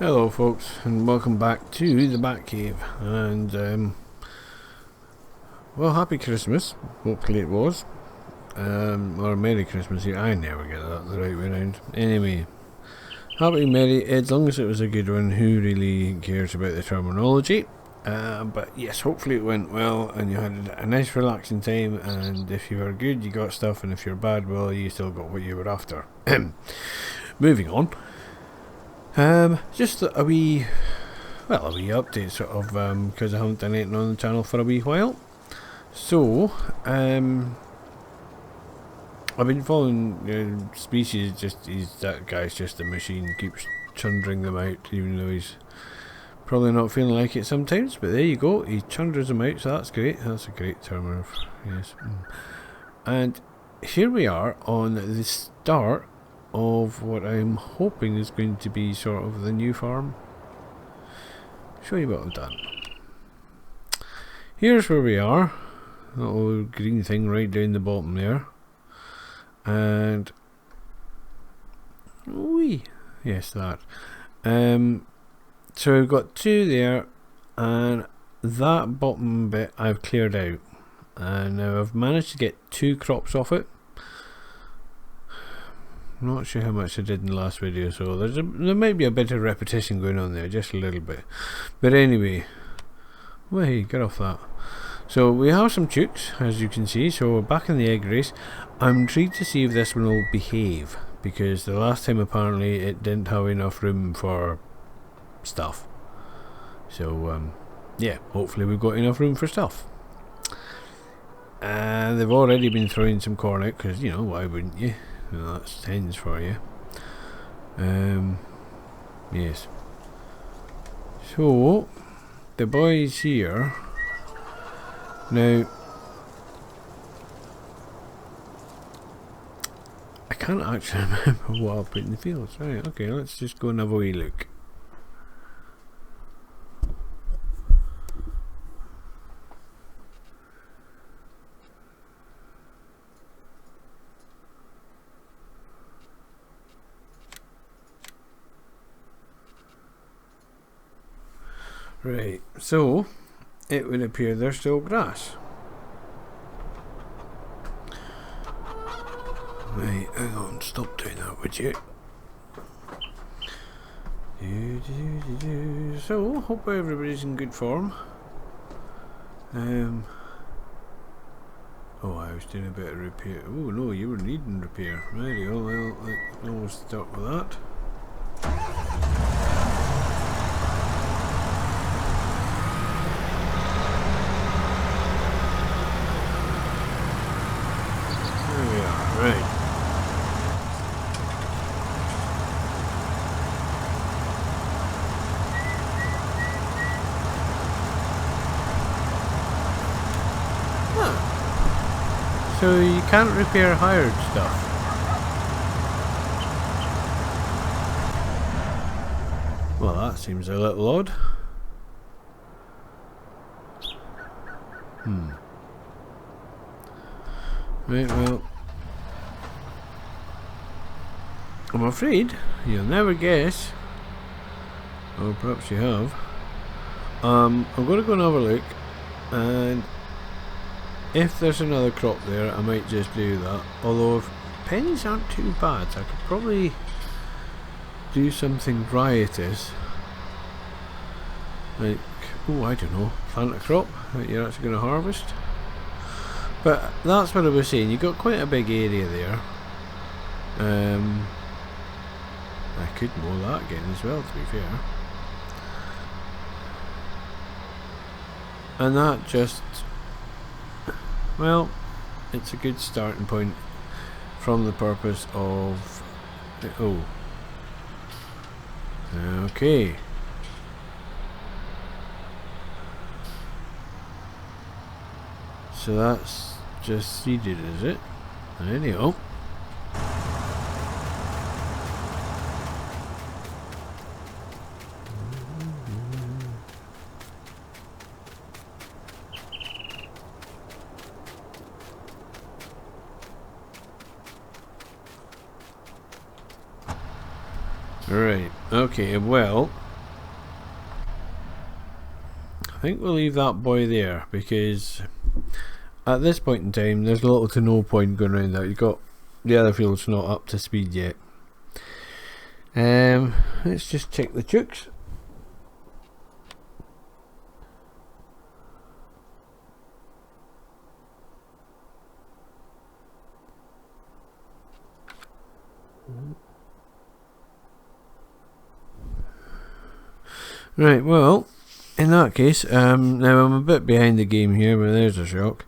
Hello folks, and welcome back to the Batcave. And well, happy Christmas. Hopefully it was. Or Merry Christmas. I never get that the right way around. Anyway, happy Merry, as long as it was a good one. Who really cares about the terminology? But yes, hopefully it went well and you had a nice relaxing time, and if you were good you got stuff, and if you're bad, well, you still got what you were after. Moving on. Just a wee update sort of, because I haven't done anything on the channel for a wee while. So, I've been following Species. That guy's just a machine, keeps chundering them out, even though he's probably not feeling like it sometimes. But there you go, he chunders them out, so that's great. That's a great term of, yes. And here we are on the start of what I'm hoping is going to be sort of the new farm. Show you what I've done. Here's where we are. That little green thing right down the bottom there. And yes, that. So we've got two there, and that bottom bit I've cleared out, and now I've managed to get 2 crops off it. Not sure how much I did in the last video, so there might be a bit of repetition going on there, just a little bit. But anyway, hey, get off that. So we have some chooks, as you can see. So we're back in the egg race. I'm intrigued to see if this one will behave, because the last time apparently it didn't have enough room for stuff. So yeah, hopefully we've got enough room for stuff. And they've already been throwing some corn out, because, you know, why wouldn't you? Well, that's hens for you. Yes. So the boys here now, I can't actually remember what I put in the fields. Right, okay, let's just go and have a wee look. Right, so it would appear there's still grass. Right, hang on, stop doing that, would you? So, hope everybody's in good form. Oh, I was doing a bit of repair. Oh no, you were needing repair. Right, well, we'll start with that. Right. Huh. So you can't repair hired stuff. Well, that seems a little odd. Right, well, I'm afraid you'll never guess, or perhaps you have. I'm going to go and have a look, and if there's another crop there, I might just do that. Although if pennies aren't too bad, I could probably do something riotous, like, oh, I don't know, plant a crop that you're actually going to harvest. But that's what I was saying, you've got quite a big area there. I could mow that again as well, to be fair. And that just, well, it's a good starting point from the purpose of, oh, okay. So that's just seeded, is it? Anyhow. Right, okay, well, think we'll leave that boy there, because at this point in time there's little to no point going around that. You've got the other field's not up to speed yet. Let's just check the chooks. Right, well, in that case, now I'm a bit behind the game here, but there's a shock.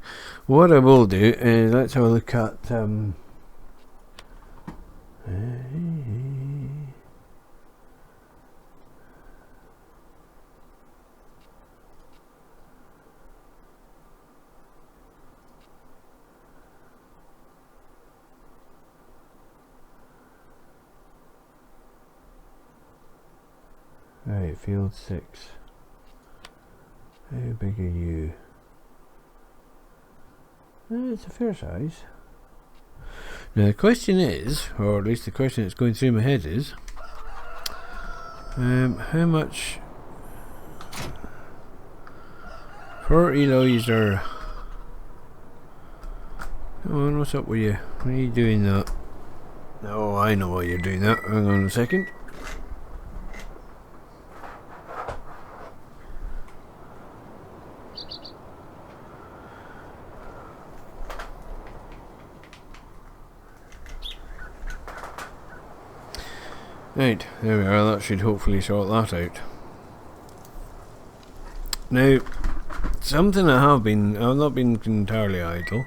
What I will do is, let's have a look at right, field 6. How big are you? It's a fair size. Now the question is, or at least the question that's going through my head is, how much fertilizer? Come on, what's up with you? Why are you doing that? Oh, I know why you're doing that. Hang on a second. Right, there we are, that should hopefully sort that out. Now, something I've not been entirely idle.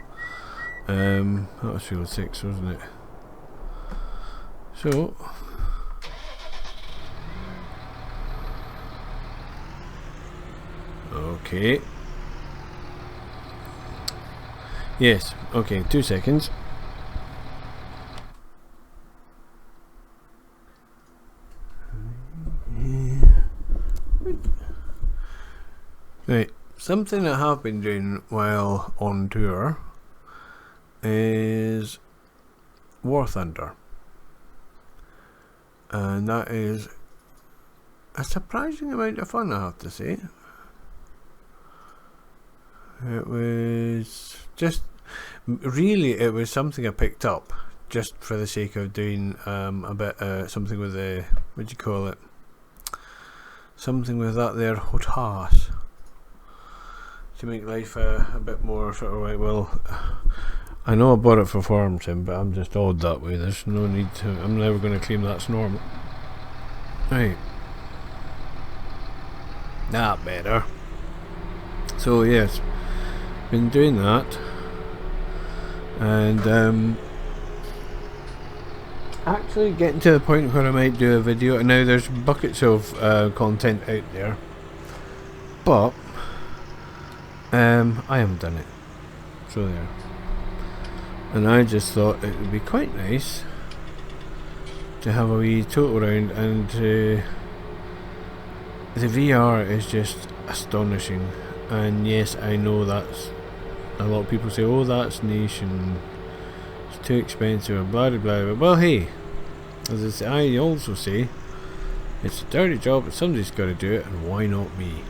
That was field 6, wasn't it? So, okay. Yes, okay, 2 seconds. Right, something I have been doing while on tour is War Thunder, and that is a surprising amount of fun, I have to say. It was just really, it was something I picked up just for the sake of doing a bit something with the, what do you call it, something with that there hotas, to make life a bit more sort of like, well, I know I bought it for farm sim, but I'm just odd that way. There's no need to, I'm never going to claim that's normal. Right, that better. So yes, been doing that, and actually getting to the point where I might do a video. And now there's buckets of content out there, but I haven't done it, so there. And I just thought it would be quite nice to have a wee total around, and the VR is just astonishing. And yes, I know that's, a lot of people say, oh, that's niche and it's too expensive and blah blah blah. Well, hey, as I also say, it's a dirty job, but somebody's got to do it, and why not me?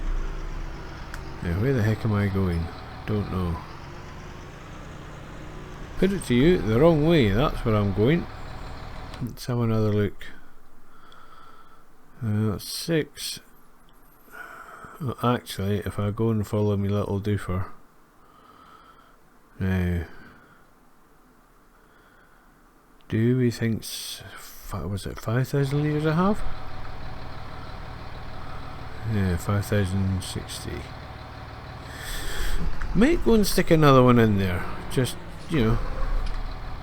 Now, where the heck am I going? Don't know. Put it to you, the wrong way, that's where I'm going. Let's have another look. That's 6. Well, actually, if I go and follow my little doofer. Now, do we think, was it 5,000 litres I have? Yeah, 5,060. Might go and stick another one in there, just, you know,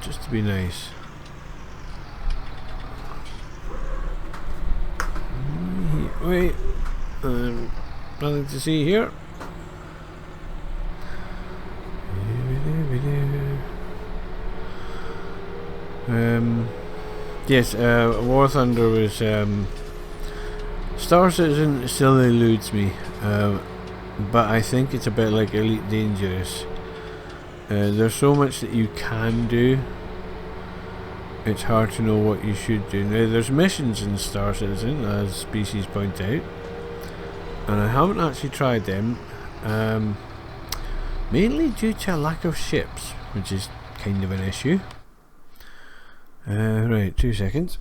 just to be nice. Wait, nothing to see here. Yes, War Thunder was, Star Citizen still eludes me, but I think it's a bit like Elite Dangerous. There's so much that you can do, it's hard to know what you should do. Now, there's missions in Star Citizen, as Species point out, and I haven't actually tried them, mainly due to a lack of ships, which is kind of an issue. Right, 2 seconds.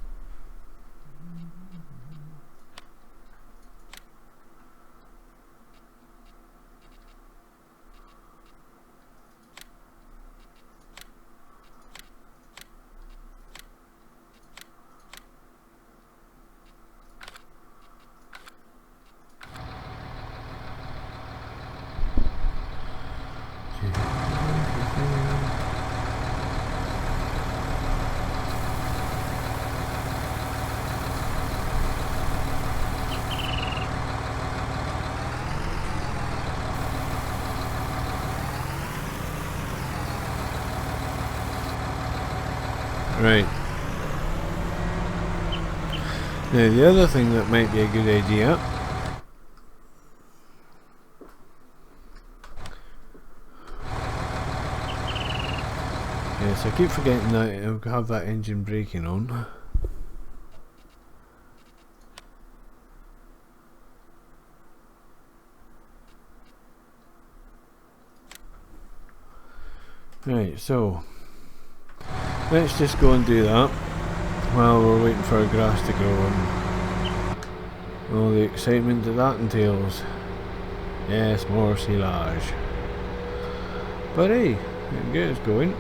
Right. Now the other thing that might be a good idea yes, I keep forgetting that I have that engine braking on. Right, so let's just go and do that while we're waiting for our grass to grow and all the excitement that entails. Yes, more silage. But hey, it gets going.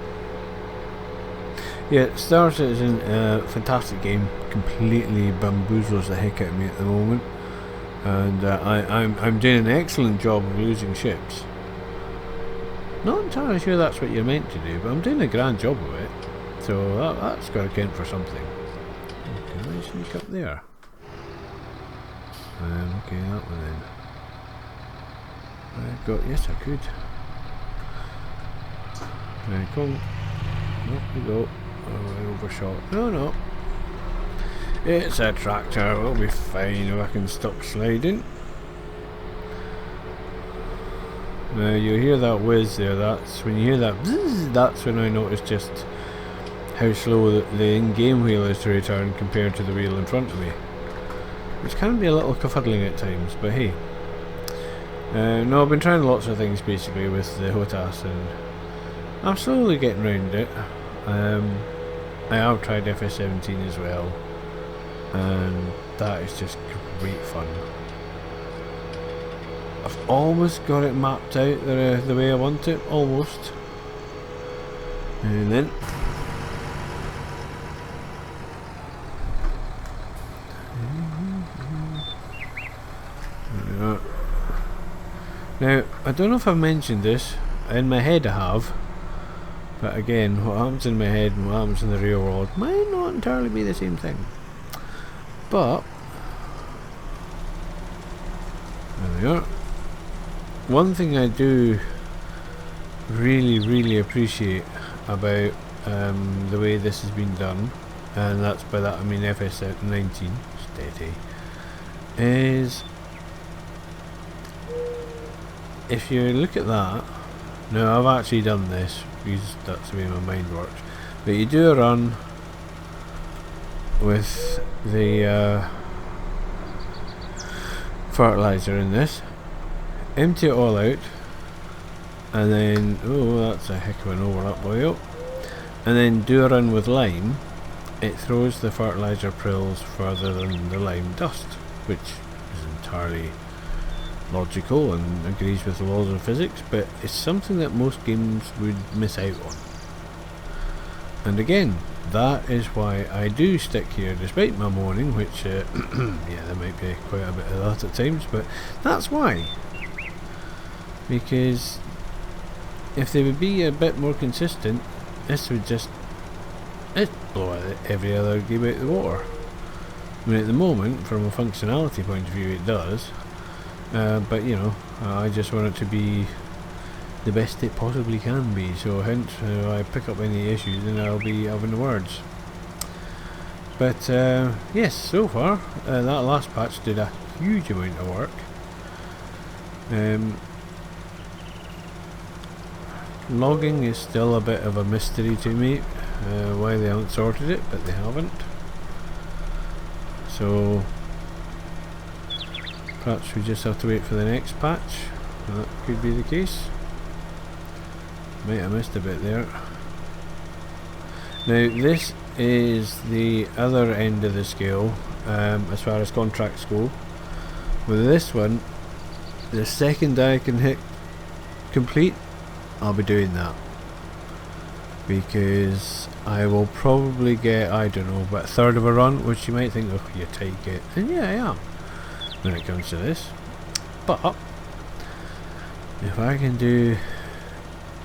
Yeah, Star Citizen, fantastic game. Completely bamboozles the heck out of me at the moment, and I'm doing an excellent job of losing ships. Not entirely sure that's what you're meant to do, but I'm doing a grand job of it. So that's got to count for something. Okay, let's sneak up there. Okay, that one then. I've got, yes I could. Right, come. Up we go. Oh, I overshot. No. It's a tractor, we'll be fine if I can stop sliding. Now you hear that whiz there, that's when you hear that bzzz, that's when I notice just how slow the in-game wheel is to return compared to the wheel in front of me, which can be a little kerfuddling at times, but hey. No, I've been trying lots of things basically with the HOTAS and I'm slowly getting around it. I have tried FS17 as well, and that is just great fun. I've almost got it mapped out the way I want it, almost. And then now, I don't know if I've mentioned this, in my head I have, but again, what happens in my head and what happens in the real world might not entirely be the same thing. But there we are. One thing I do really appreciate about the way this has been done, and that's by that I mean FS19 steady, is if you look at that. Now I've actually done this because that's the way my mind works, but you do a run with the fertilizer in this, empty it all out, and then, oh that's a heck of an overlap boil, and then do a run with lime. It throws the fertilizer prills further than the lime dust, which is entirely logical and agrees with the laws of physics, but it's something that most games would miss out on. And again, that is why I do stick here despite my moaning, which yeah, there might be quite a bit of that at times, but that's why. Because if they would be a bit more consistent, this would just blow every other game out of the water. I mean, at the moment, from a functionality point of view, it does. But you know, I just want it to be the best it possibly can be, so hence if I pick up any issues then I'll be having the words. But yes, so far that last patch did a huge amount of work. Logging is still a bit of a mystery to me, why they haven't sorted it, but they haven't. So Perhaps we just have to wait for the next patch. That could be the case. Might have missed a bit there. Now this is the other end of the scale as far as contracts go. With this one, the second I can hit complete, I'll be doing that, because I will probably get, I don't know, about a third of a run, which you might think, oh, you take it, and yeah, I am when it comes to this. But if I can do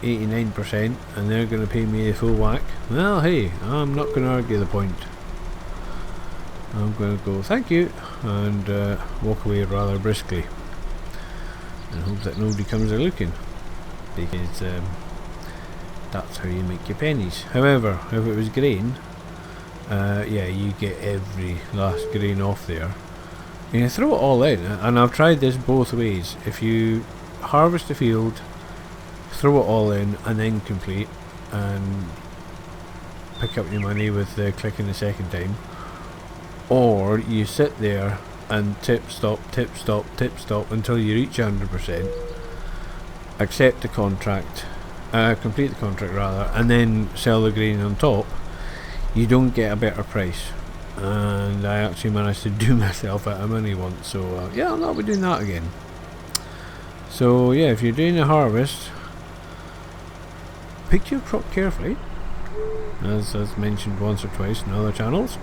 89% and they're going to pay me the full whack, well, hey, I'm not going to argue the point. I'm going to go thank you and walk away rather briskly and hope that nobody comes a looking, because that's how you make your pennies. However, if it was grain, yeah, you get every last grain off there. You throw it all in, and I've tried this both ways. If you harvest a field, throw it all in and then complete and pick up your money with clicking the second time, or you sit there and tip stop until you reach 100%, accept the contract, complete the contract rather, and then sell the grain on top. You don't get a better price, and I actually managed to do myself out of money once, so yeah, I'll not be doing that again. So yeah, if you're doing a harvest, pick your crop carefully, as mentioned once or twice in other channels.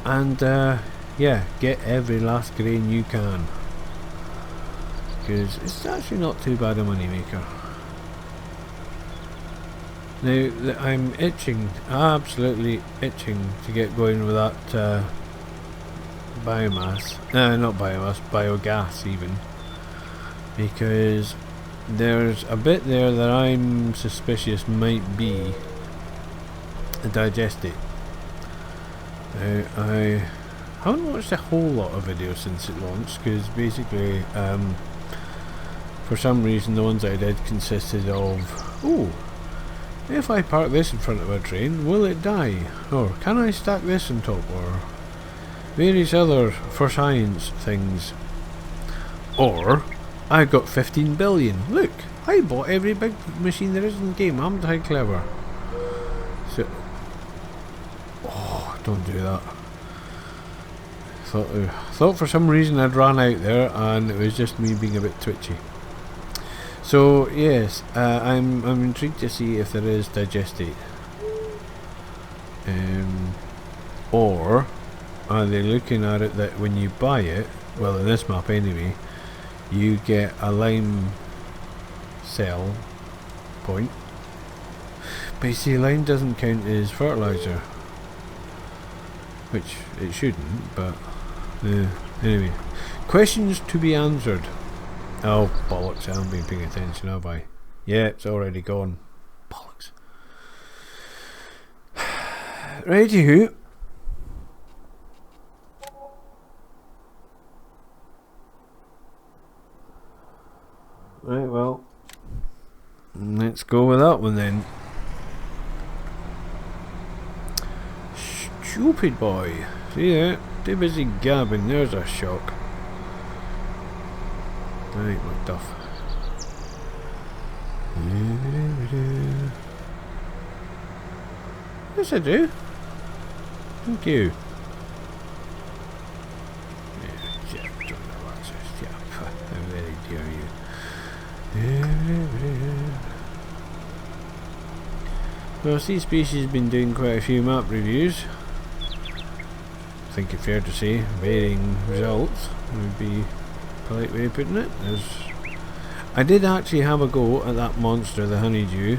And yeah, get every last grain you can, because it's actually not too bad a money maker. Now I'm itching, absolutely itching to get going with that biomass, not biomass, biogas even, because there's a bit there that I'm suspicious might be a digestate. I haven't watched a whole lot of videos since it launched, because basically for some reason the ones I did consisted of, oh, if I park this in front of a train, will it die? Or can I stack this on top? Or various other for science things. Or I've got 15 billion. Look, I bought every big machine there is in the game. I'm that clever. So, oh, don't do that. Thought for some reason I'd run out there, and it was just me being a bit twitchy. So yes, I'm intrigued to see if there is digestate, or are they looking at it that when you buy it, well in this map anyway, you get a lime sell point, but you see lime doesn't count as fertilizer, which it shouldn't, but anyway, questions to be answered. Oh bollocks, I haven't been paying attention, have I? Yeah, it's already gone. Bollocks. Righty-hoo. Right, well, let's go with that one then. Stupid boy. See that? Too busy gabbing, there's a shock. Right, Macduff. Yes, I do. Thank you. Yeah, how very dare you. Well, Sea Species has been doing quite a few map reviews. I think it's fair to say varying results would be a polite way of putting it. I did actually have a go at that monster, the honeydew,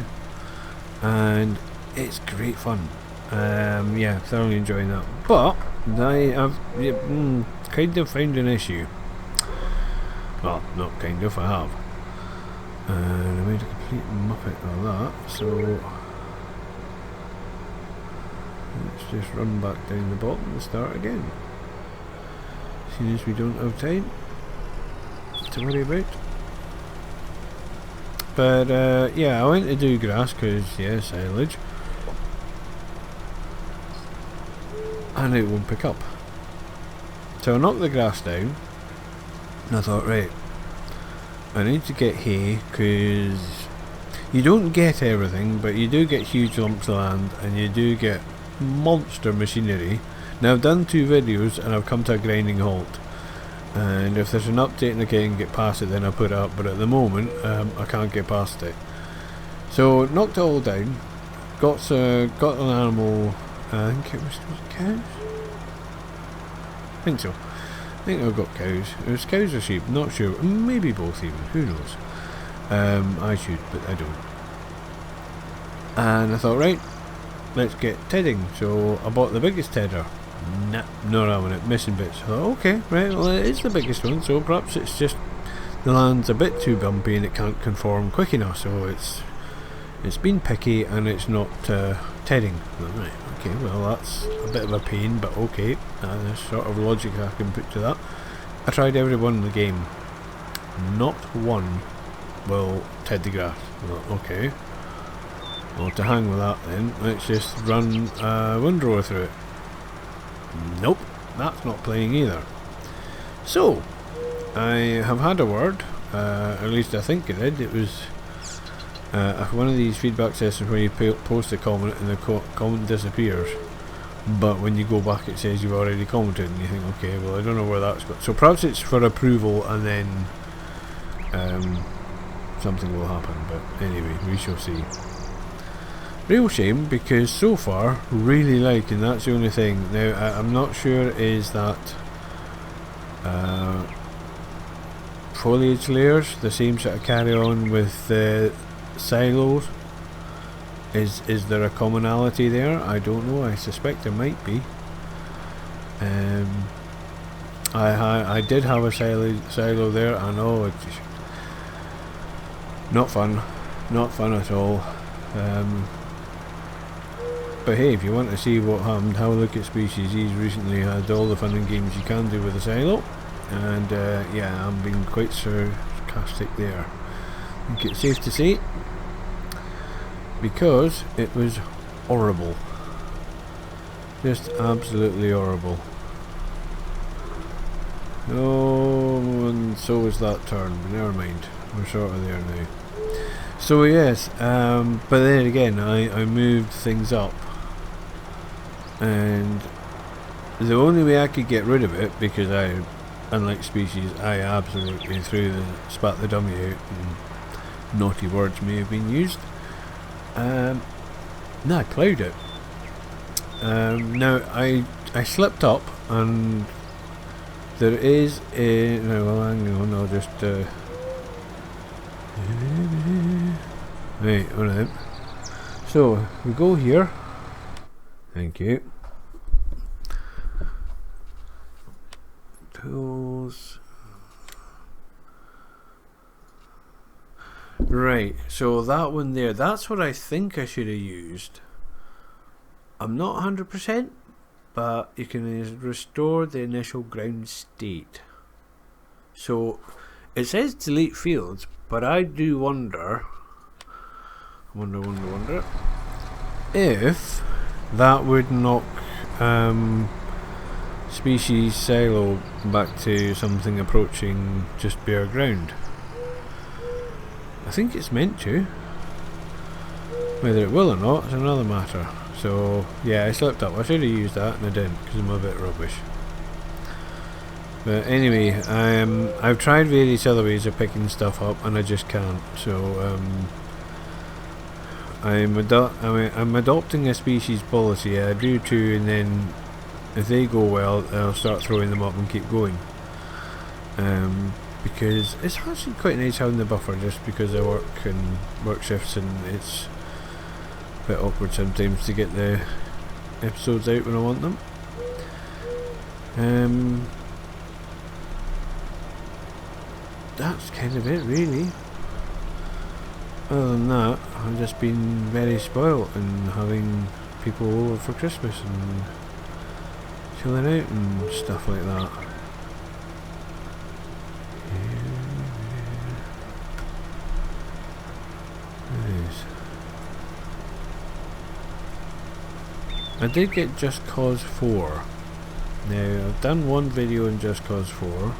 and it's great fun. Yeah, thoroughly enjoying that. But I have kind of found an issue. Well, not kind of, I have. And I made a complete muppet of that, so let's just run back down the bottom and start again. Seeing as we don't have time to worry about. But yeah, I went to do grass because, yeah, silage, and it won't pick up. So I knocked the grass down, and I thought, right, I need to get hay, because you don't get everything, but you do get huge lumps of land, and you do get monster machinery. Now I've done 2 videos, and I've come to a grinding halt. And if there's an update and I can get past it, then I'll put it up, but at the moment I can't get past it. So knocked it all down, got an animal, I think it was cows? I think so. I think I've got cows. It was cows or sheep, not sure, maybe both even, who knows. I should, but I don't. And I thought, right, let's get tedding. So I bought the biggest tedder. Nah, not having it, missing bits. Oh, okay, right, well it is the biggest one, so perhaps it's just the land's a bit too bumpy and it can't conform quick enough, so it's been picky and it's not tedding. Right, okay, well that's a bit of a pain, but okay, there's sort of logic I can put to that. I tried every one in the game, not one will ted the grass. Well, okay, well to hang with that then, let's just run a windrower through it. Nope, that's not playing either. So, I have had a word, at least I think it did. It was one of these feedback sessions where you post a comment and the comment disappears, but when you go back it says you've already commented, and you think, okay, well I don't know where that's got. So perhaps it's for approval and then something will happen, but anyway, we shall see. Real shame, because so far really liking, that's the only thing. Now I'm not sure, is that foliage layers the same sort of carry on with the silos? Is there a commonality there? I don't know, I suspect there might be. I did have a silo there, I know, it's not fun at all. But hey, if you want to see what happened, have a look at Species. He's recently had all the fun and games you can do with a silo, and yeah, I'm being quite sarcastic there. I think it's safe to say, because it was horrible, just absolutely horrible. Oh, and so was that turn, but never mind, we're sort of there now. So yes, but then again, I moved things up, and the only way I could get rid of it, because unlike Species, I absolutely spat the dummy out, and naughty words may have been used. No, I ploughed it. Now I slipped up, and there is a, no, well hang on, I'll just right, alright. So we go here. Thank you. Tools. Right, so that one there, that's what I think I should have used. I'm not 100%, but you can restore the initial ground state. So it says delete fields, but I do wonder if that would knock Species silo back to something approaching just bare ground. I think it's meant to. Whether it will or not is another matter. So yeah, I slipped up. I should have used that and I didn't, because I'm a bit rubbish. But anyway, I've tried various other ways of picking stuff up and I just can't. So I'm adopting a Species policy. I do 2, and then if they go well, I'll start throwing them up and keep going. Because it's actually quite nice having the buffer, just because I work shifts, and it's a bit awkward sometimes to get the episodes out when I want them. That's kind of it really. Other than that, I've just been very spoilt and having people over for Christmas and chilling out and stuff like that. Yes. I did get Just Cause 4. Now I've done one video in Just Cause 4,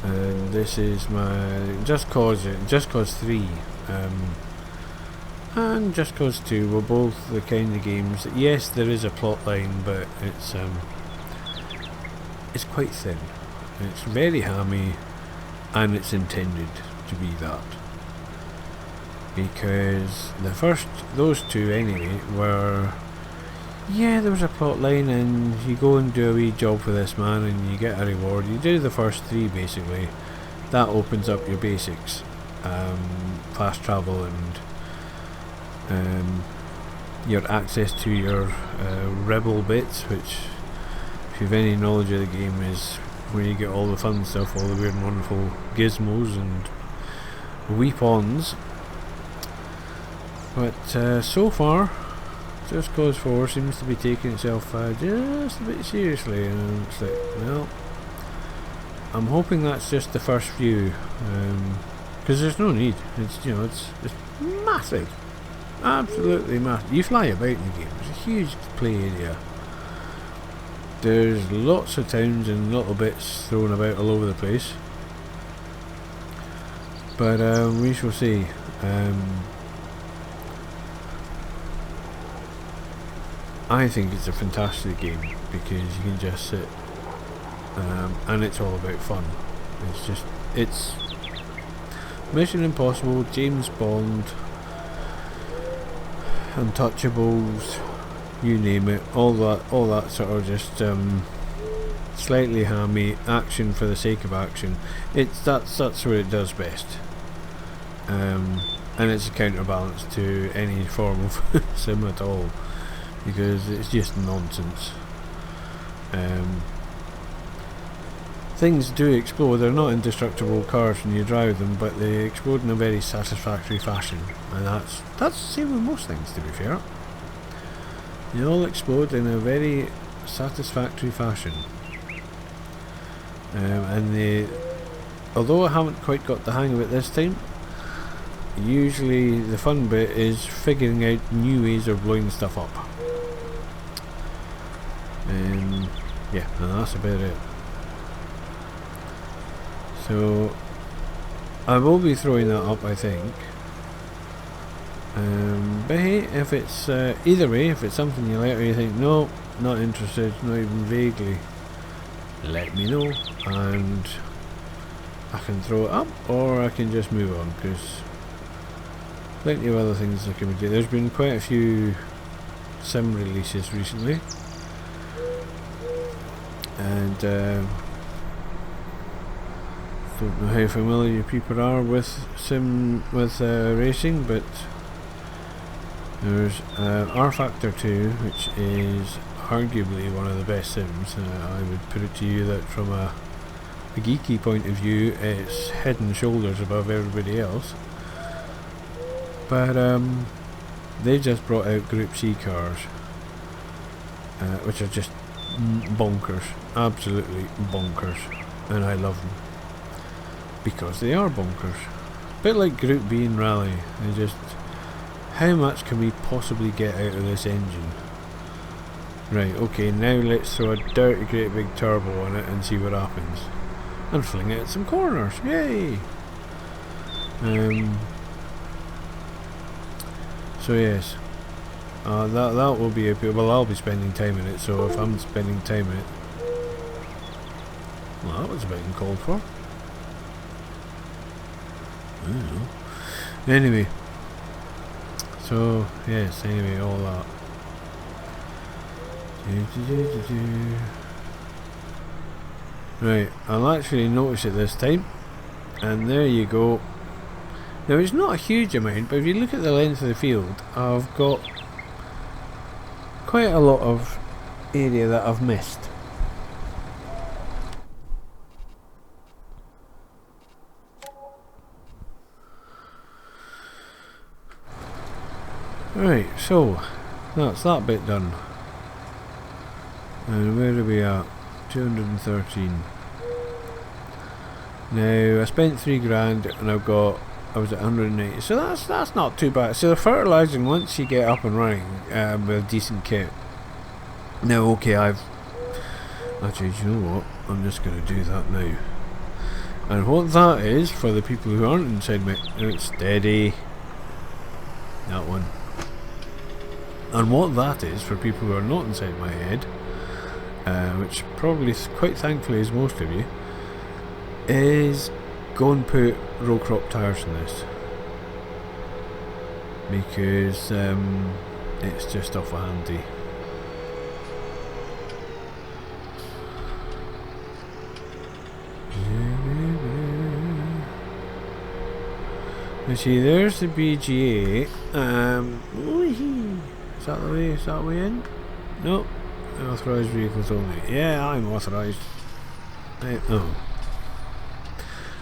and this is my Just Cause 3, and Just Cause 2 were both the kind of games that, yes, there is a plot line, but it's quite thin. It's very hammy, and it's intended to be that. Because those two anyway, were, yeah, there was a plot line, and you go and do a wee job for this man, and you get a reward. You do the first 3 basically. That opens up your basics, fast travel, and your access to your rebel bits, which, if you've any knowledge of the game, is where you get all the fun stuff, all the weird and wonderful gizmos and weapons. But so far, Just Cause 4 seems to be taking itself just a bit seriously, and it's like, well, I'm hoping that's just the first few, because there's no need. It's, you know, it's massive, absolutely massive. You fly about in the game. There's a huge play area. There's lots of towns and little bits thrown about all over the place. But we shall see. I think it's a fantastic game because you can just sit, and it's all about fun. It's Mission Impossible, James Bond, Untouchables, you name it, all that sort of just slightly hammy action for the sake of action. That's what it does best, and it's a counterbalance to any form of sim at all, because it's just nonsense. Things do explode. They're not indestructible cars when you drive them, but they explode in a very satisfactory fashion, and that's the same with most things, to be fair. They all explode in a very satisfactory fashion, and although I haven't quite got the hang of it this time, usually the fun bit is figuring out new ways of blowing stuff up. Yeah, and that's about it. So I will be throwing that up, I think. But hey, if it's either way, if it's something you like or you think no, not interested, not even vaguely, let me know, and I can throw it up, or I can just move on, because plenty of other things I can do. There's been quite a few sim releases recently, and don't know how familiar people are with racing, but there's R Factor 2, which is arguably one of the best sims. I would put it to you that from a geeky point of view, it's head and shoulders above everybody else. But they just brought out Group C cars, which are just bonkers, absolutely bonkers, and I love them because they are bonkers. A bit like Group B and Rally. They just, how much can we possibly get out of this engine? Right, okay, now let's throw a dirty great big turbo on it and see what happens, and fling it at some corners. Yay! So yes, that will be well, I'll be spending time in it, so if I'm spending time in it, well, that was a bit uncalled for. I don't know. Anyway, so yes, anyway, all that. Right, I'll actually notice it this time, and there you go. Now it's not a huge amount, but if you look at the length of the field, I've got quite a lot of area that I've missed. Right, so that's that bit done. And where are we at? 213. Now I spent $3,000 and I was at 180, so that's not too bad. So the fertilising, once you get up and running with a decent kit. Now okay, Actually, do you know what? I'm just going to do that now. And what that is, for the people who aren't inside my... It's steady. That one. And what that is, for people who are not inside my head, which probably, quite thankfully, is most of you, is go and put roll crop tyres in this. Because it's just awful handy. You see, there's the BGA. Is that the way? Is that the way in? No. Authorised vehicles only. Yeah, I'm authorised. Oh.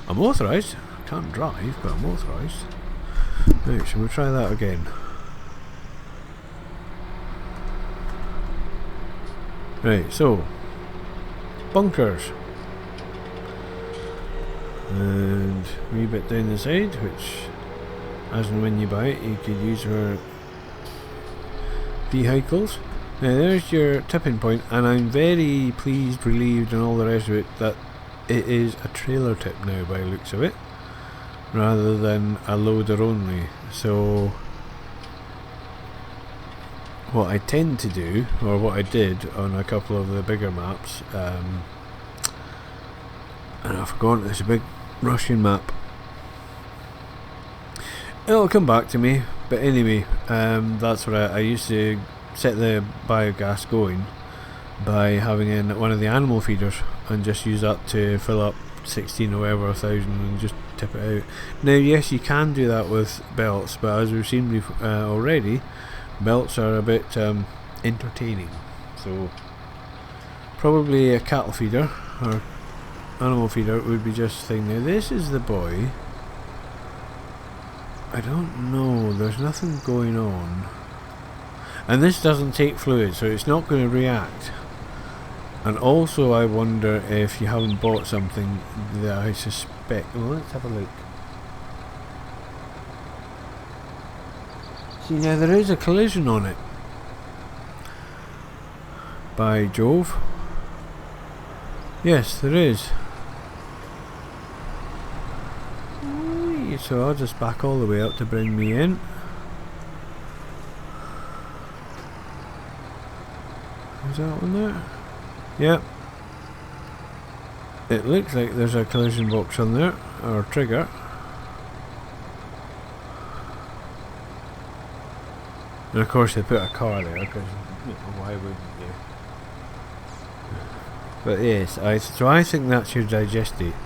I'm authorised. Can't drive, but I'm authorised. Right, shall we try that again? Right, so bunkers. And a wee bit down the side, which, as and when you buy it, you could use for vehicles. Now there's your tipping point, and I'm very pleased, relieved and all the rest of it that it is a trailer tip now by the looks of it, rather than a loader only. So what I tend to do, or what I did on a couple of the bigger maps, and I've forgotten, it's a big Russian map. It'll come back to me, but anyway, that's what I used to set the biogas going by having in one of the animal feeders and just use that to fill up 16 or whatever 1,000 and just tip it out. Now yes, you can do that with belts, but as we've seen already, belts are a bit entertaining, so probably a cattle feeder or animal feeder would be just a thing. Now this is the boy. I don't know, there's nothing going on, and this doesn't take fluid, so it's not going to react. And also I wonder if you haven't bought something that I suspect. Well, let's have a look. See, now there is a collision on it. By Jove. Yes, there is. So I'll just back all the way up to bring me in. Is that one there? Yep. It looks like there's a collision box on there, or trigger. And of course they put a car there, because why wouldn't you? But yes, so I think that's your digestate.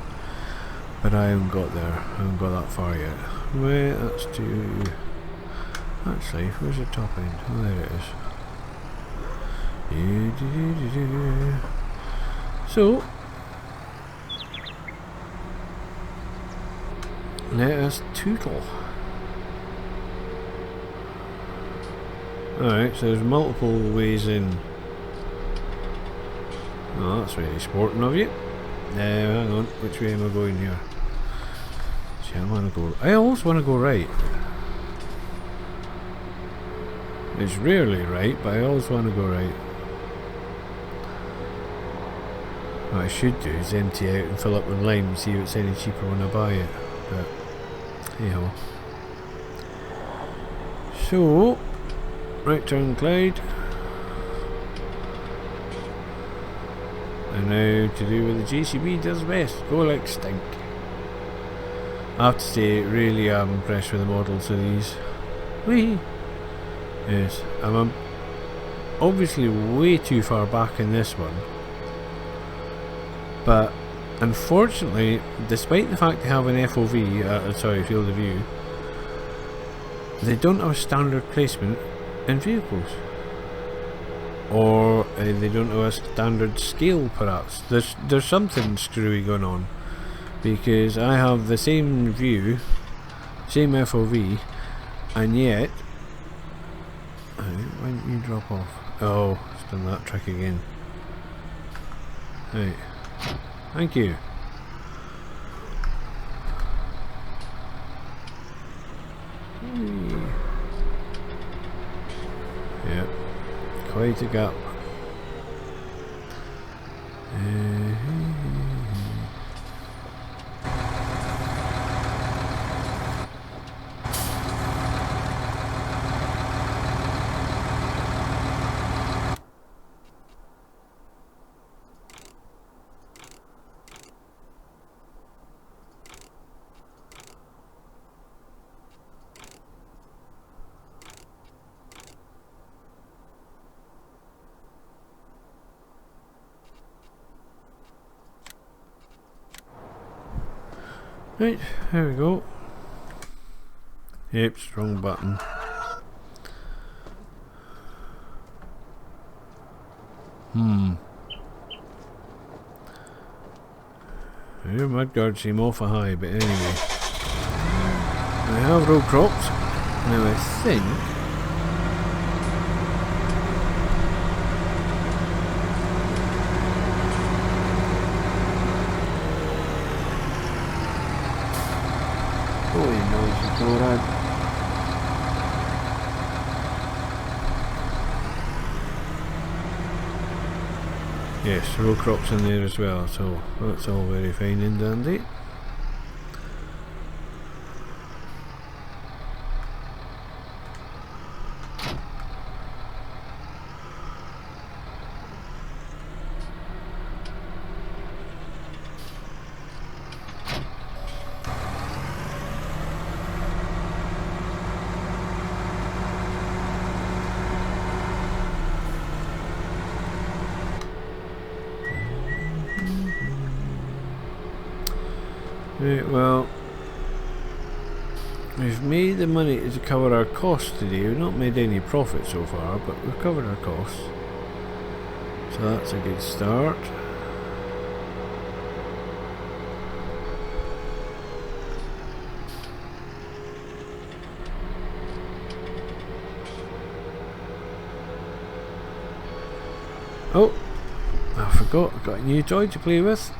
But I haven't got there. I haven't got that far yet. Wait, that's too... Actually, where's the top end? Oh, there it is. So, let us tootle. Alright, so there's multiple ways in. Oh, that's really sporting of you. Hang on, which way am I going here? See, I always want to go right. It's rarely right, but I always want to go right. What I should do is empty out and fill up with lime and see if it's any cheaper when I buy it. But, hey ho. So, right turn Clyde. And now to do what the JCB does best, go like stink. I have to say, really I'm impressed with the models of these. Whee! Yes, I'm obviously way too far back in this one. But unfortunately, despite the fact they have an FOV, sorry, field of view, they don't have a standard placement in vehicles. Or they don't have a standard scale, perhaps. There's something screwy going on, because I have the same view, same FOV, and yet why didn't you drop off? Oh, it's done that trick again. Right, thank you. Yeah. Quite a gap. Right, there we go. Yep, wrong button. Yeah, mudguards seem awful high, but anyway. I have row crops. Now I think... Holy noisy Torad. Yes, row crops in there as well, so that's all very fine and dandy. Right, well, we've made the money to cover our costs today. We've not made any profit so far, but we've covered our costs. So that's a good start. Oh, I forgot, I've got a new toy to play with.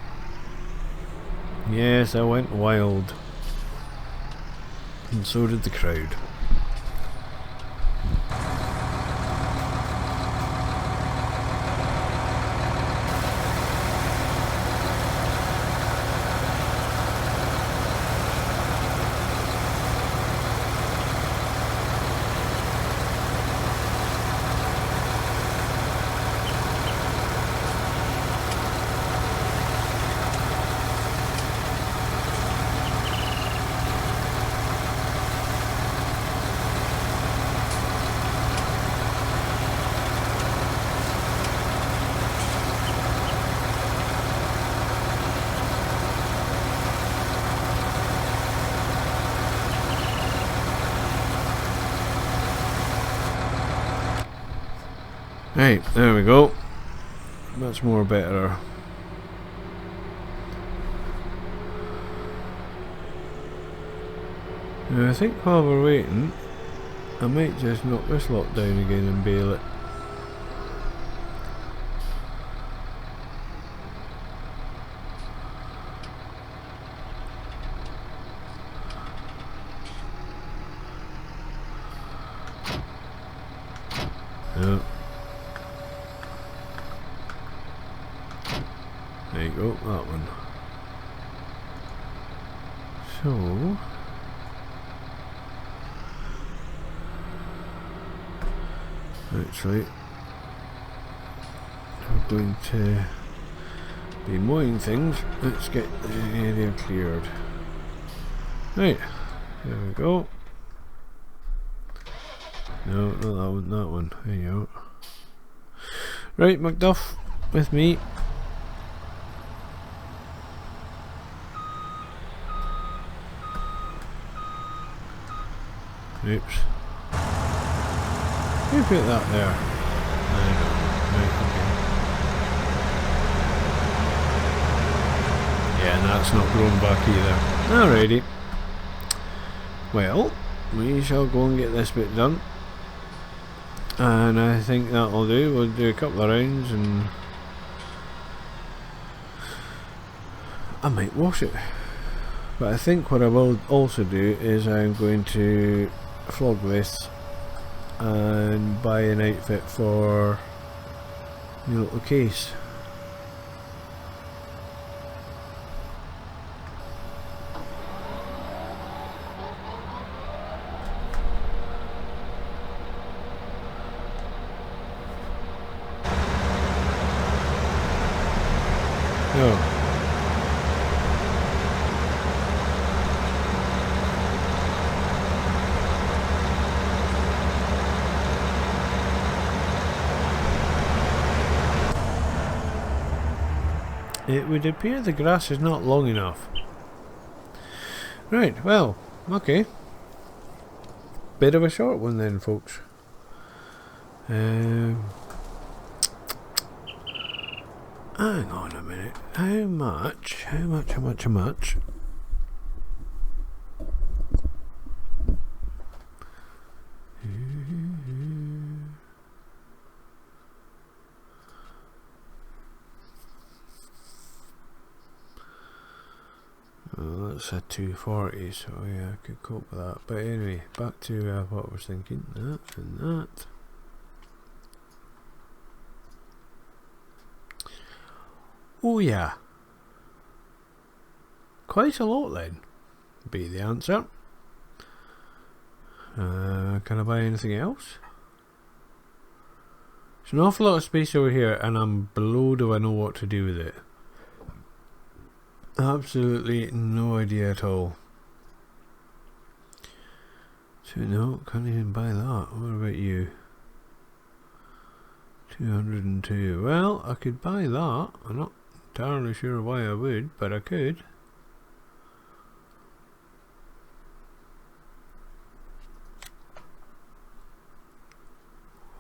Yes, I went wild. And so did the crowd. Right, there we go. Much more better. Now I think while we're waiting, I might just knock this lot down again and bail it. Yeah. There you go, that one. So actually we're going to be mowing things. Let's get the area cleared. Right, there we go. No, not that one, that one. There you go. Right, Macduff, with me. Oops. Who put that there? I don't know. Right, okay. Yeah, and that's not grown back either. Alrighty. Well, we shall go and get this bit done. And I think that'll do. We'll do a couple of rounds and I might wash it. But I think what I will also do is I'm going to flog this and buy an outfit for the little case. Oh. It would appear the grass is not long enough. Right, well, okay. Bit of a short one then, folks. Hang on a minute. How much? Oh, that's a 240, so yeah, I could cope with that. But anyway, back to what I was thinking. That and that. Oh yeah. Quite a lot then, be the answer. Can I buy anything else? There's an awful lot of space over here, and I'm below. Do I know what to do with it? Absolutely no idea at all. So no, can't even buy that. What about you? 202. Well, I could buy that. I'm not entirely sure why I would, but I could.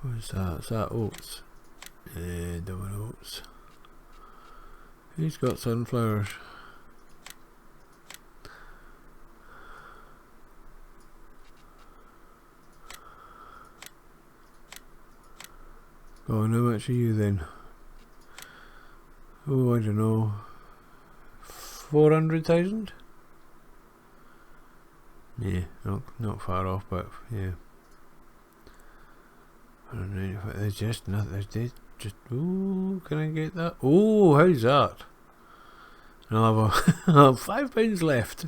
What's that? Is that oats? Double oats. Who's got sunflowers? Oh, how much are you then? Oh, I don't know. 400,000? Yeah, not far off, but yeah. I don't know. There's just nothing. There's just. Ooh, can I get that? Oh, how's that? I'll have £5 left.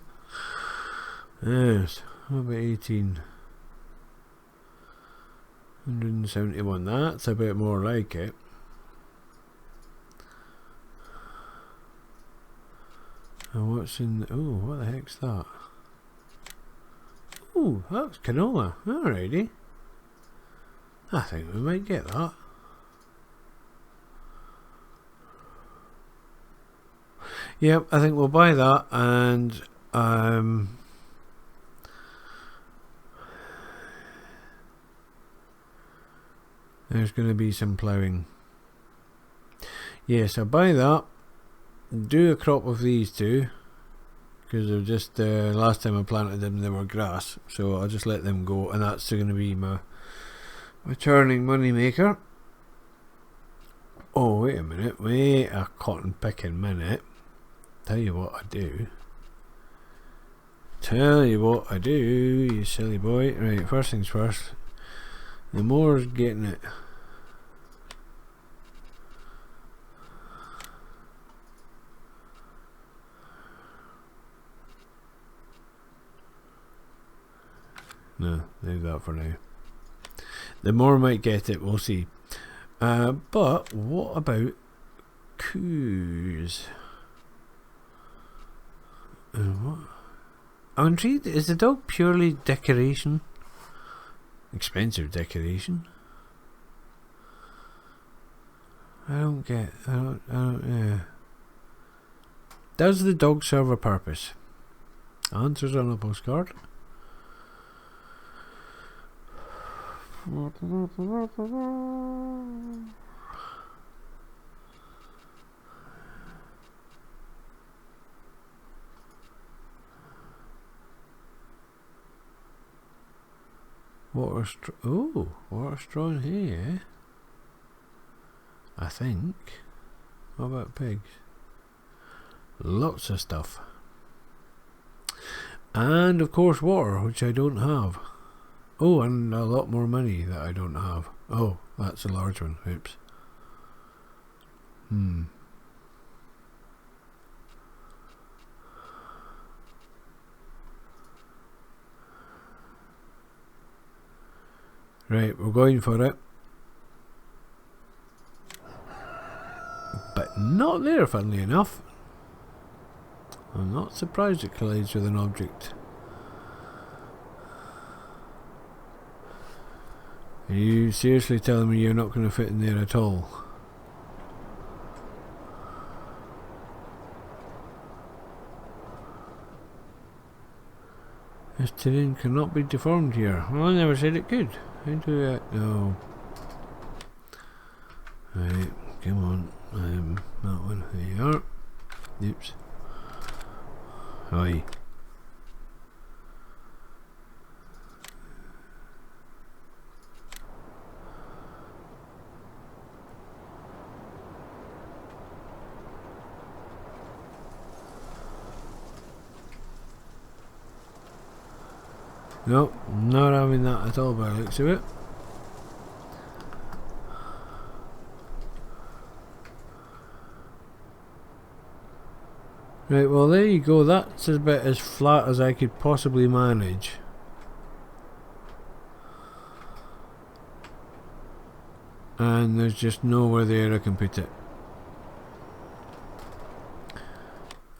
Yes. How about 18? 171. That's a bit more like it. And what's in? Oh, what the heck's that? Oh, that's canola. Alrighty. I think we might get that. Yep, I think we'll buy that, and there's going to be some ploughing. Yes, I'll buy that. Do a crop of these two, because they're just last time I planted them they were grass, so I'll just let them go, and that's going to be my turning money maker. Oh, wait a minute, wait a cotton picking minute. Tell you what I do, you silly boy. Right, first things first, the mower's getting it. No, leave that for now. The mower might get it, we'll see. But what about coos? What? I'm intrigued. Is the dog purely decoration? Expensive decoration? I don't get. Yeah. Does the dog serve a purpose? Answers on a postcard. Water straw in here. I think. What about pigs? Lots of stuff. And of course water, which I don't have. Oh, and a lot more money that I don't have. Oh, that's a large one. Oops. Right, we're going for it. but not there, funnily enough. I'm not surprised it collides with an object. Are you seriously telling me you're not going to fit in there at all? This terrain cannot be deformed here. Well, I never said it could. How do I... No. Right, come on. That one. There you are. Oops. Oi. Nope, not having that at all by the looks of it. Right, well there you go, that's a bit as flat as I could possibly manage. And there's just nowhere there I can put it.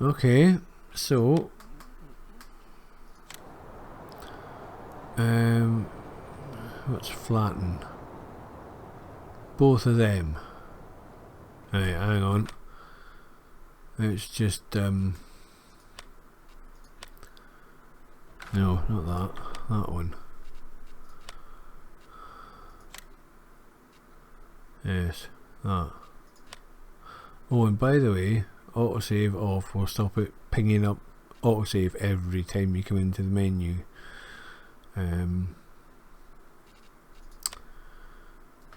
Okay, so let's flatten both of them. Right, hang on. It's just no, not that. That one. Yes, that. Oh, and by the way, autosave off will stop it pinging up autosave every time you come into the menu.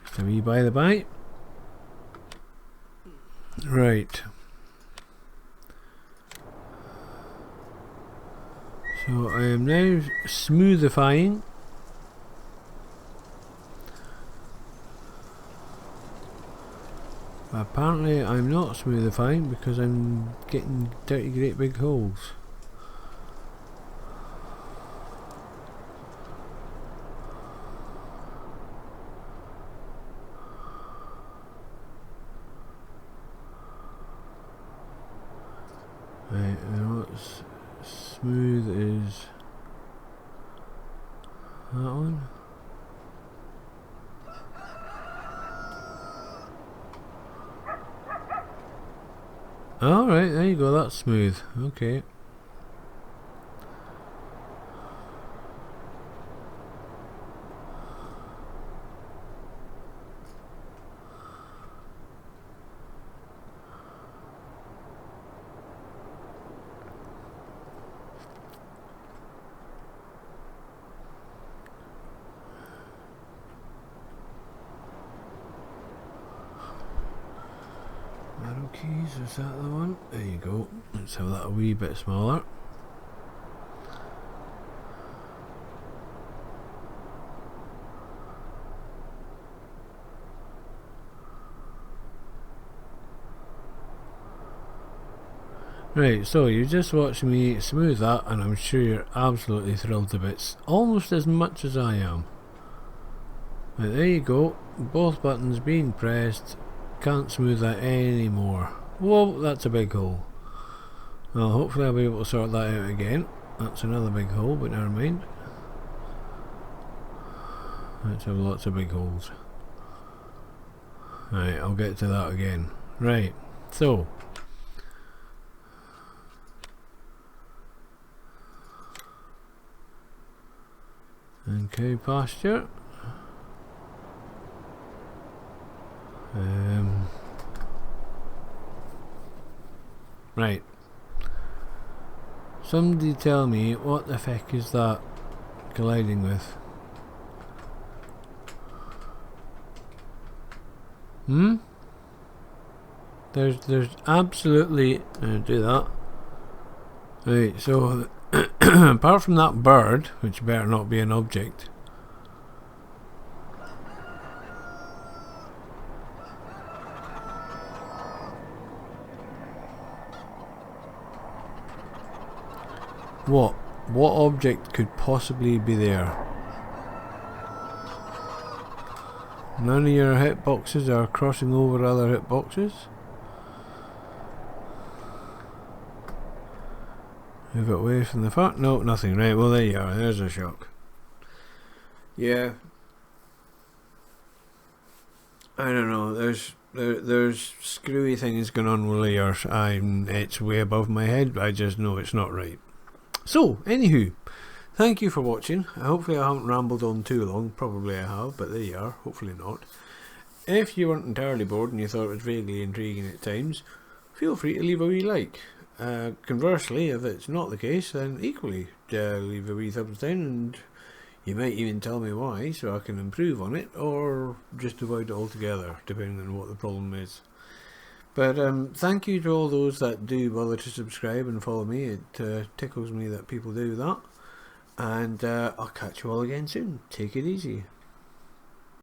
Just a wee by the by. Right. So I am now smoothifying. Apparently I'm not smoothifying because I'm getting dirty great big holes. Right, and what's smooth is that one. Alright, there you go, that's smooth. Okay. Keys, is that the one? There you go. Let's have that a wee bit smaller. Right, so you just watched me smooth that and I'm sure you're absolutely thrilled to bits. Almost as much as I am. Right, there you go. Both buttons being pressed. Can't smooth that anymore. Whoa, that's a big hole. Well, hopefully I'll be able to sort that out again. That's another big hole, but never mind. Let's have lots of big holes. Right, I'll get to that again. Right, so and cow pasture. Right. Somebody tell me what the feck is that colliding with? There's absolutely do that. Right, so apart from that bird, which better not be an object. What object could possibly be there? None of your hitboxes are crossing over other hitboxes. Move it away from the far. No, nothing. Right, well there you are. There's a shock. Yeah. I don't know. There's screwy things going on with layers. It's way above my head. But I just know it's not right. So, anywho, thank you for watching. Hopefully I haven't rambled on too long. Probably I have, but there you are. Hopefully not. If you weren't entirely bored and you thought it was vaguely intriguing at times, feel free to leave a wee like. Conversely, if it's not the case, then equally leave a wee thumbs down, and you might even tell me why, so I can improve on it, or just avoid it altogether, depending on what the problem is. But thank you to all those that do bother to subscribe and follow me. It tickles me that people do that. And I'll catch you all again soon. Take it easy.